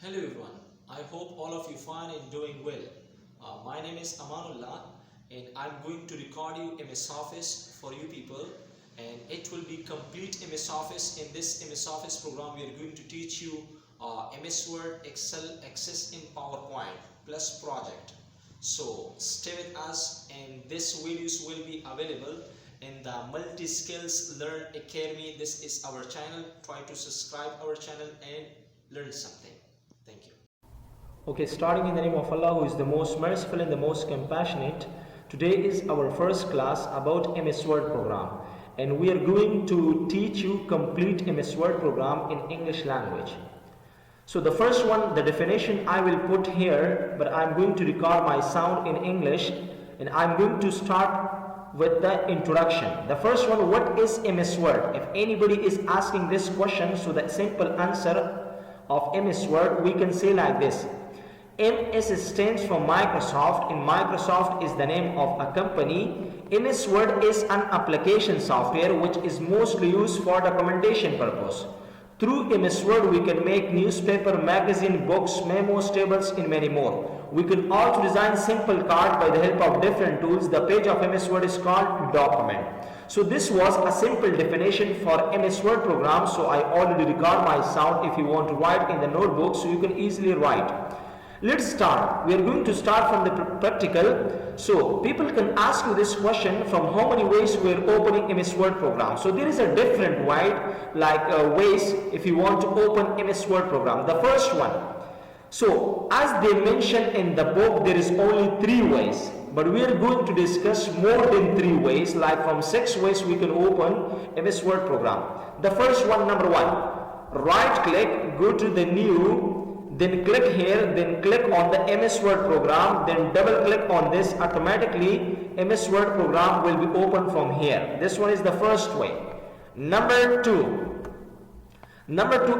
Hello everyone, I hope all of you fine and doing well. My name is Amanullah and I'm going to record you MS Office for you people, and it will be complete MS Office. In this MS Office program we are going to teach you MS Word, Excel, Access in PowerPoint plus project. So stay with us, and this videos will be available in the Multi Skills Learn Academy. This is our channel. Try to subscribe our channel and learn something. Thank you. Okay, starting in the name of Allah, who is the most merciful and the most compassionate. Today is our first class about MS Word program, and we are going to teach you complete MS Word program in English language. So the first one, the definition I will put here, but I'm going to record my sound in English, and I'm going to start with the introduction. The first one, what is MS Word? If anybody is asking this question, so the simple answer of MS Word we can say like this: MS stands for Microsoft, and Microsoft is the name of a company. MS Word is an application software which is mostly used for documentation purpose. Through MS Word we can make newspaper, magazine, books, memos, tables and many more. We can also design simple cards by the help of different tools. The page of MS Word is called document. So this was a simple definition for MS Word program. So I already record my sound. If you want to write in the notebook, so you can easily write. Let's start. We are going to start from the practical. So people can ask you this question: from how many ways we are opening MS Word program? So there is a different way, ways if you want to open MS Word program. The first one, so as they mentioned in the book, there is only 3 ways, but we are going to discuss more than 3 ways, like from 6 ways we can open MS Word program. The first one, number 1, right click, go to the new, then click here, then click on the MS Word program, then double click on this. Automatically MS Word program will be open from here. This one is the first way. Number 2,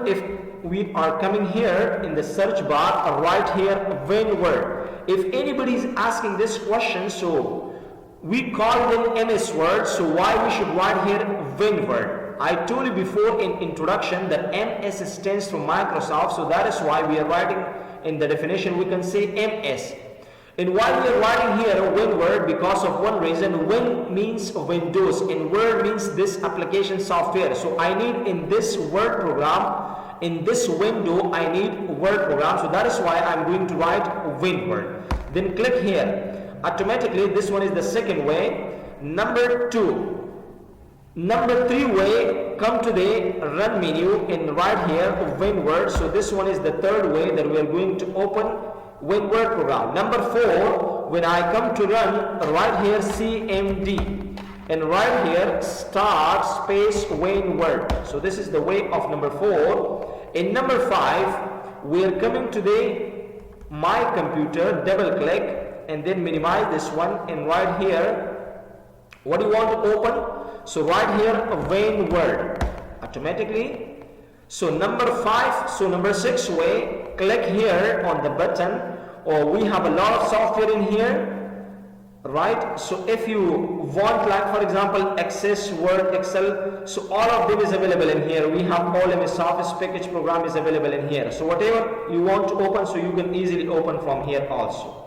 if we are coming here in the search bar, right here, WinWord. If anybody is asking this question, so we call them MS Word, so why we should write here WinWord? I told you before in introduction that MS stands for Microsoft, so that is why we are writing in the definition we can say MS. And why we are writing here WinWord? Because of one reason. Win means Windows and Word means this application software. So I need in this Word program, in this window, I need Word program. So that is why I'm going to write WinWord. Then click here. Automatically this one is the second way. Number 2. Number 3 way, come to the run menu and right here WinWord. So this one is the third way that we are going to open WinWord program. Number 4, when I come to run, right here CMD and right here start space WinWord. So this is the way of number 4. In number 5, we are coming to the my computer, double click and then minimize this one, and right here what do you want to open? So right here WinWord automatically. So number 5, so number 6 way, click here on the button, or we have a lot of software in here, right? So if you want, like for example Access, Word, Excel, so all of them is available in here. We have all MS Office package program is available in here. So whatever you want to open, so you can easily open from here also.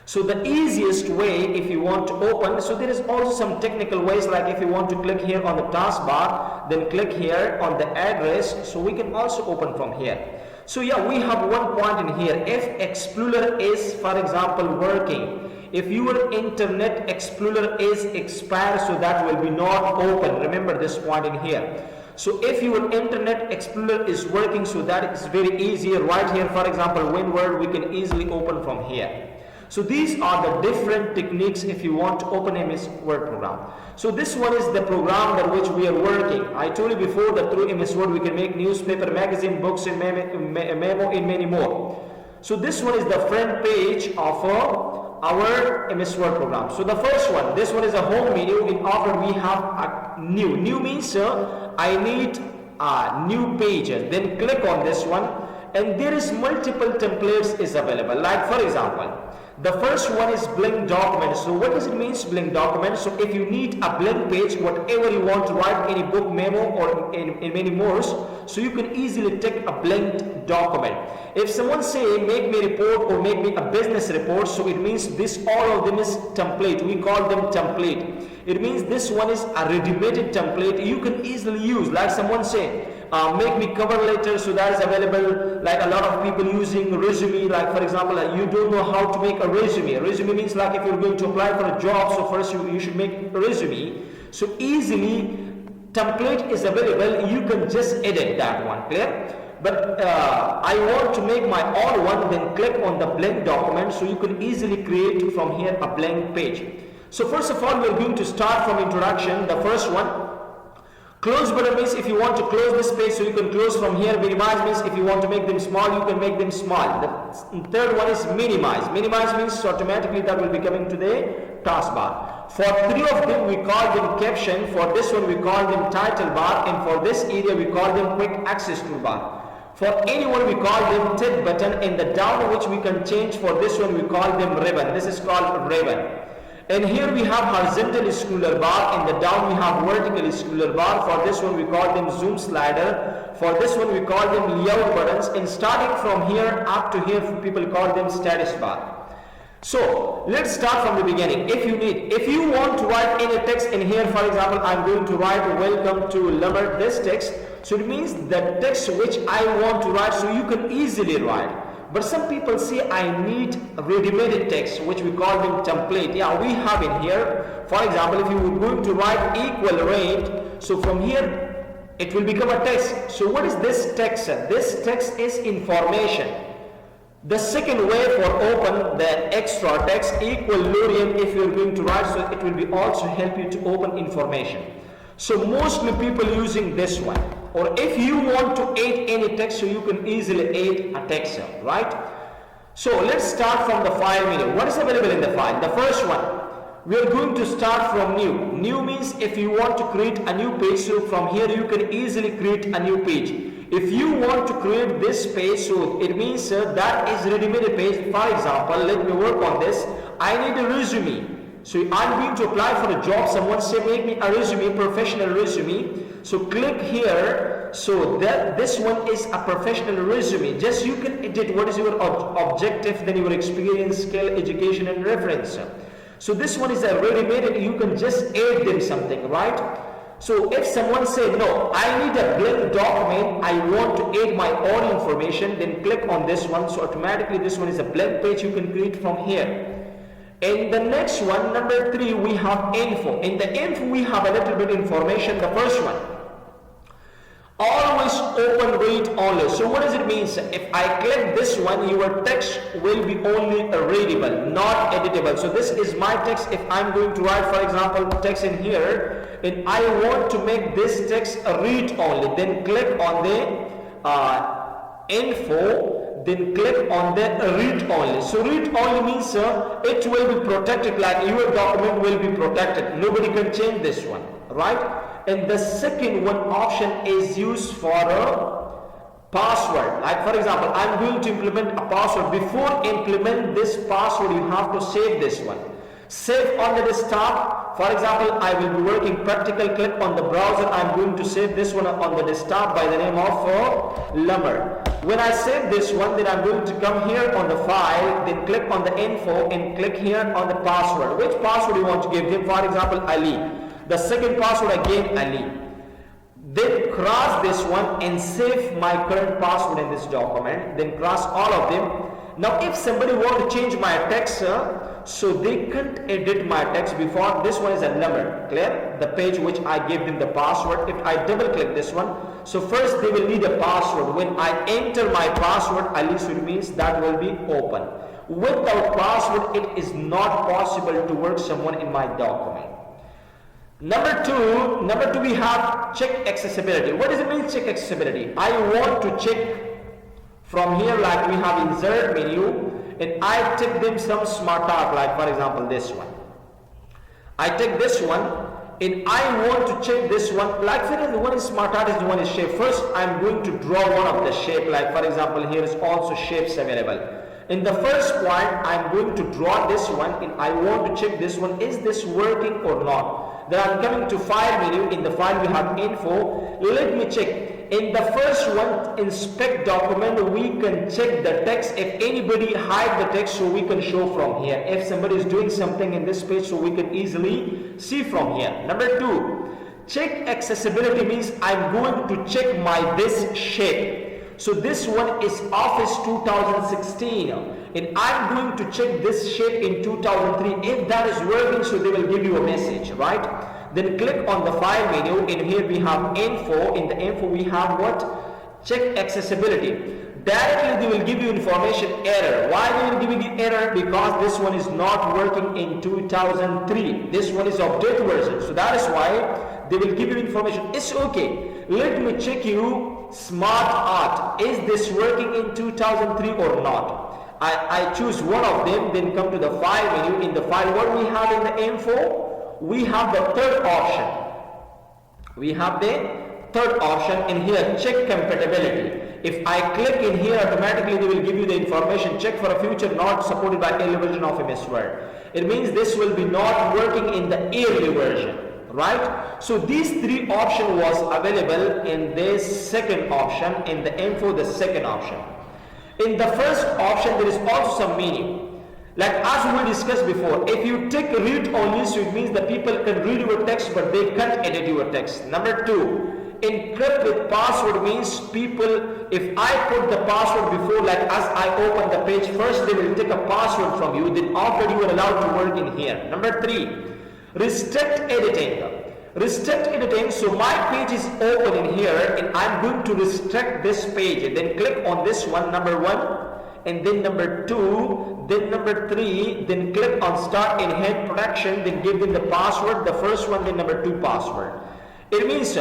So the easiest way if you want to open, so there is also some technical ways, like if you want to click here on the taskbar, then click here on the address, so we can also open from here. So yeah, we have one point in here. If Explorer is, for example, working, if your Internet Explorer is expired, so that will be not open. Remember this point in here. So if your Internet Explorer is working, so that is very easy. Right here, for example, WinWord, we can easily open from here. So these are the different techniques if you want to open MS Word program. So this one is the program that which we are working. I told you before that through MS Word we can make newspaper, magazine, books and memo and many more. So this one is the front page of our MS Word program. So the first one, this one is a home menu. In after we have a new. New means I need new pages. Then click on this one, and there is multiple templates is available. Like for example, the first one is blank document. So what does it mean, blank document? So if you need a blank page, whatever you want to write, any book, memo or in many more, so you can easily take a blank document. If someone say make me report or make me a business report, so it means this all of them is template. We call them template. It means this one is a ready-made template you can easily use. Like someone say make me cover letter, so that is available. Like a lot of people using resume, like for example you don't know how to make a resume means like if you're going to apply for a job, so first you should make a resume. So easily template is available, you can just edit that one, clear? But I want to make my own one, then click on the blank document, so you can easily create from here a blank page. So first of all, we're going to start from introduction. The first one, close button means if you want to close this page, so you can close from here. Minimize means if you want to make them small, you can make them small. The third one is minimize. Minimize means automatically that will be coming to the taskbar. For three of them we call them caption, for this one we call them title bar, and for this area we call them quick access toolbar. For anyone we call them tick button, and the down which we can change, for this one we call them ribbon. This is called ribbon. And here we have horizontal scroller bar, and the down we have vertical scroller bar. For this one we call them zoom slider. For this one we call them layout buttons, and starting from here up to here people call them status bar. So let's start from the beginning. If you want to write any text in here, for example I'm going to write welcome to Lumber, this text, so it means the text which I want to write, so you can easily write. But some people say I need ready-made text, which we call them template. Yeah, we have in here. For example, if you were going to write equal rate, so from here it will become a text. So what is this text? This text is information. The second way for open the extra text, equal lorem, if you're going to write, so it will be also help you to open information. So mostly people using this one. Or if you want to add any text, so you can easily add a text, right? So let's start from the file menu. What is available in the file? The first one, we are going to start from new. New means if you want to create a new page, so from here you can easily create a new page. If you want to create this page, so it means that is ready-made page. For example, let me work on this. I need a resume. So I'm going to apply for a job. Someone say make me a resume, professional resume. So click here. So that this one is a professional resume. Just you can edit what is your objective, then your experience, skill, education, and reference. So this one is a ready-made. You can just add them something, right? So if someone say no, I need a blank document, I want to add my own information, then click on this one. So automatically this one is a blank page you can create from here. And the next one, number 3, we have info. In the info we have a little bit information. The first one, always open read only. So what does it mean? If I click this one, your text will be only readable, not editable. So this is my text. If I'm going to write, for example, text in here, and I want to make this text read only, then click on the info, then click on the read only. So read only means it will be protected, like your document will be protected. Nobody can change this one, right? And the second one option is used for a password. Like for example, I'm going to implement a password. Before implement this password, you have to save this one. Save on the desktop. For example, I will be working practical. Click on the browser. I'm going to save this one on the desktop by the name of Lumber. When I save this one, then I'm going to come here on the file, then click on the info and click here on the password. Which password you want to give him? For example, Ali. The second password I gave Ali. Then cross this one and save my current password in this document. Then cross all of them. Now if somebody want to change my text, so they can't edit my text before. This one is a number, clear? The page which I gave them the password. If I double click this one, so first they will need a password. When I enter my password, at least it means that will be open. Without password, it is not possible to work someone in my document. Number two, we have check accessibility. What does it mean, check accessibility? I want to check from here, like we have insert menu, and I take them some smart art, like for example this one. I take this one and I want to check this one, like for example, one is smart art, is the one is shape. First I'm going to draw one of the shape, like for example here is also shapes available. In the first point I'm going to draw this one and I want to check this one, is this working or not? Then I'm coming to file menu. In the file we have info. Let me check in the first one, inspect document, we can check the text. If anybody hide the text, so we can show from here. If somebody is doing something in this page, so we can easily see from here. Number 2, check accessibility means I'm going to check my this shape. So this one is Office 2016 and I'm going to check this shape in 2003. If that is working, so they will give you a message, right? Then click on the file menu. In here we have info. In the info we have what? Check accessibility. Directly they will give you information error. Why they will give you error? Because this one is not working in 2003. This one is update version. So that is why they will give you information. It's okay. Let me check you smart art. Is this working in 2003 or not? I choose one of them, then come to the file menu. In the file, what we have in the info? We have the third option. We have the third option in here, check compatibility. If I click in here, automatically they will give you the information, check for a future not supported by early version of MS Word. It means this will be not working in the early version, right? So these three options was available in this second option, in the info, the second option. In the first option, there is also some meaning. Like as we discussed before, if you take read only, so it means that people can read your text but they can't edit your text. Number 2, encrypt with password means people, if I put the password before, like as I open the page, first they will take a password from you, then after you are allowed to work in here. Number 3, restrict editing. Restrict editing, so my page is open in here and I'm going to restrict this page, and then click on this one, number 1, and then number 2, then number 3, then click on start enhance protection, then give them the password, the first one, then number 2 password. It means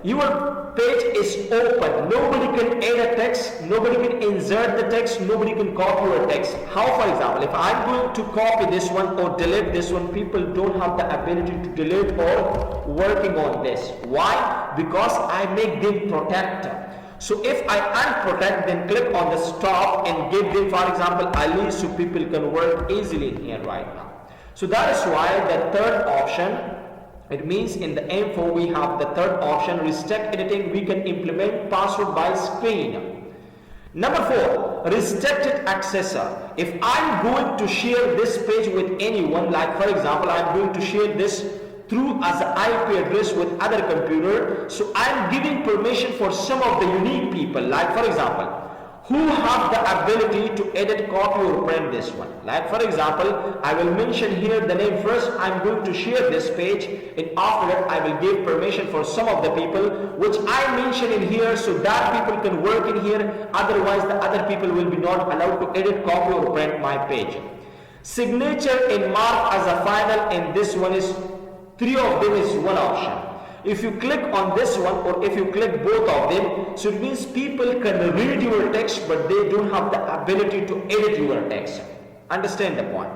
your page is open, nobody can edit text, nobody can insert the text, nobody can copy your text. How, for example, if I'm going to copy this one or delete this one, people don't have the ability to delete or working on this. Why? Because I make them protected. So if I unprotect, then click on the stop and give them, for example, Ali, so people can work easily in here right now. So that is why the third option, it means in the info we have the third option, restrict editing, we can implement password by screen. Number 4, restricted access. If I'm going to share this page with anyone, like for example, I'm going to share this through as an IP address with other computer, so I'm giving permission for some of the unique people, like for example, who have the ability to edit, copy or print this one. Like for example, I will mention here the name first, I'm going to share this page, and after that I will give permission for some of the people which I mention in here, so that people can work in here, otherwise the other people will be not allowed to edit, copy or print my page. Signature and mark as a final, and this one is 3 of them is one option. If you click on this one or if you click both of them, so it means people can read your text but they don't have the ability to edit your text. Understand the point?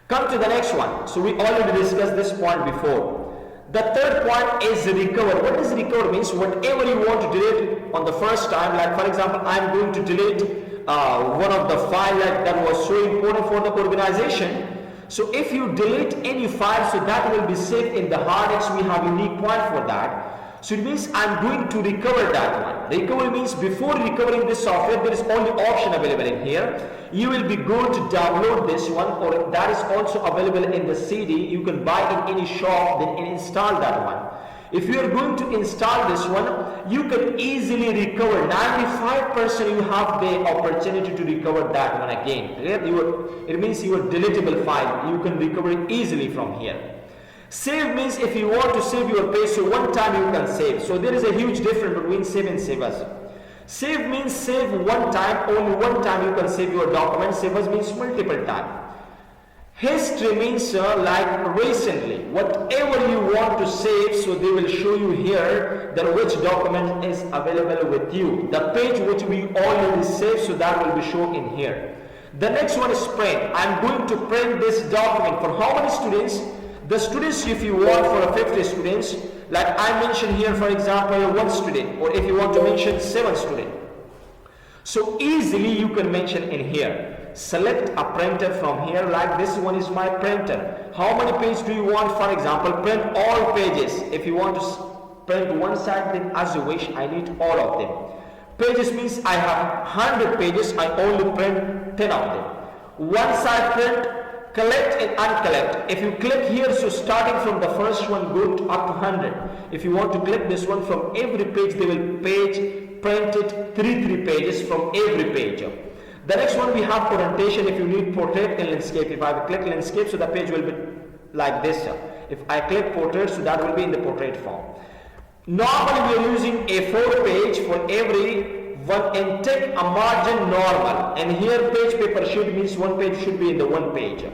Come to the next one. So we already discussed this point before. The third point is recover. What is recover means? Whatever you want to delete on the first time, like for example, I'm going to delete one of the file that was so important for the organization. So if you delete any file, so that will be saved in the hard disk. We have a unique point for that. So it means I'm going to recover that one. Recover means before recovering this software, there is only option available in here. You will be going to download this one, or that is also available in the CD. You can buy in any shop, then install that one. If you are going to install this one, you can easily recover 95%. You have the opportunity to recover that one again. It means your deletable file, you can recover it easily from here. Save means if you want to save your page, so one time you can save. So there is a huge difference between save and save as. Save means save one time, only one time you can save your document. Save as means multiple time. History means like recently, whatever you want to save, so they will show you here that which document is available with you. The page which we already saved, so that will be shown in here. The next one is print. I'm going to print this document for how many students? The students, if you want for 50 students, like I mentioned here, for example, 1 student, or if you want to mention 7 students. So easily you can mention in here. Select a printer from here, like this one is my printer. How many pages do you want? For example, print all pages. If you want to print one side, then as you wish, I need all of them. Pages means I have 100 pages, I only print 10 of them. One side print, collect and uncollect. If you click here, so starting from the first one, go to up to 100. If you want to click this one, from every page, they will print it 3 pages from every page. The next one we have orientation. If you need portrait and landscape, if I click landscape, so the page will be like this. If I click portrait, so that will be in the portrait form. Normally we are using A4 page for every one, and take a margin normal, and here page paper sheet means one page should be in the one page.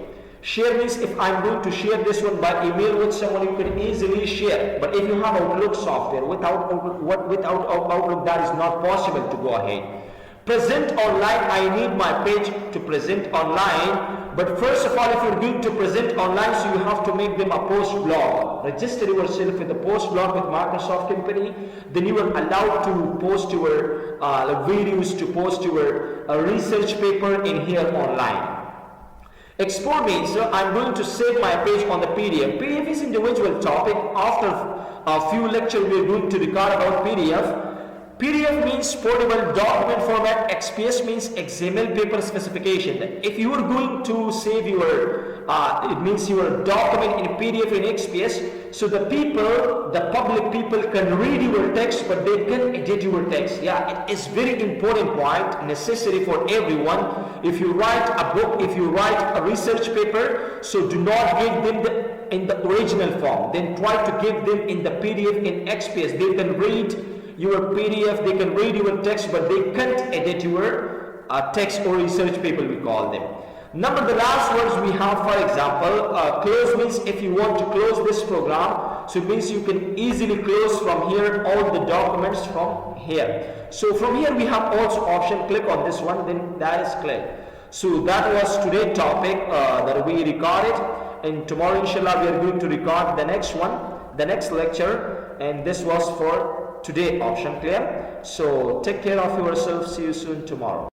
Share means if I'm going to share this one by email with someone, you can easily share. But if you have Outlook software, without Outlook, that is not possible to go ahead. Present online, I need my page to present online. But first of all, if you're going to present online, so you have to make them a post blog. Register yourself with a post blog with Microsoft company. Then you are allowed to post your videos, to post your research paper in here online. Export means I'm going to save my page on the PDF. PDF is individual topic. After a few lectures, we are going to record about PDF. PDF means portable document format. XPS means XML paper specification. If you are going to save your, it means your document in PDF in XPS, so the public people can read your text, but they can edit your text. Yeah, it is very important point, necessary for everyone. If you write a book, if you write a research paper, so do not give them in the original form. Then try to give them in the PDF in XPS. They can read your PDF, they can read your text, but they can't edit your text or research paper, we call them. Number the last words we have, for example, close means if you want to close this program, so it means you can easily close from here all the documents from here. So from here we have also option, click on this one, then that is clear. So that was today's topic that we recorded, and tomorrow inshallah we are going to record the next one, the next lecture, and this was for today option. Clear? So take care of yourself. See you soon tomorrow.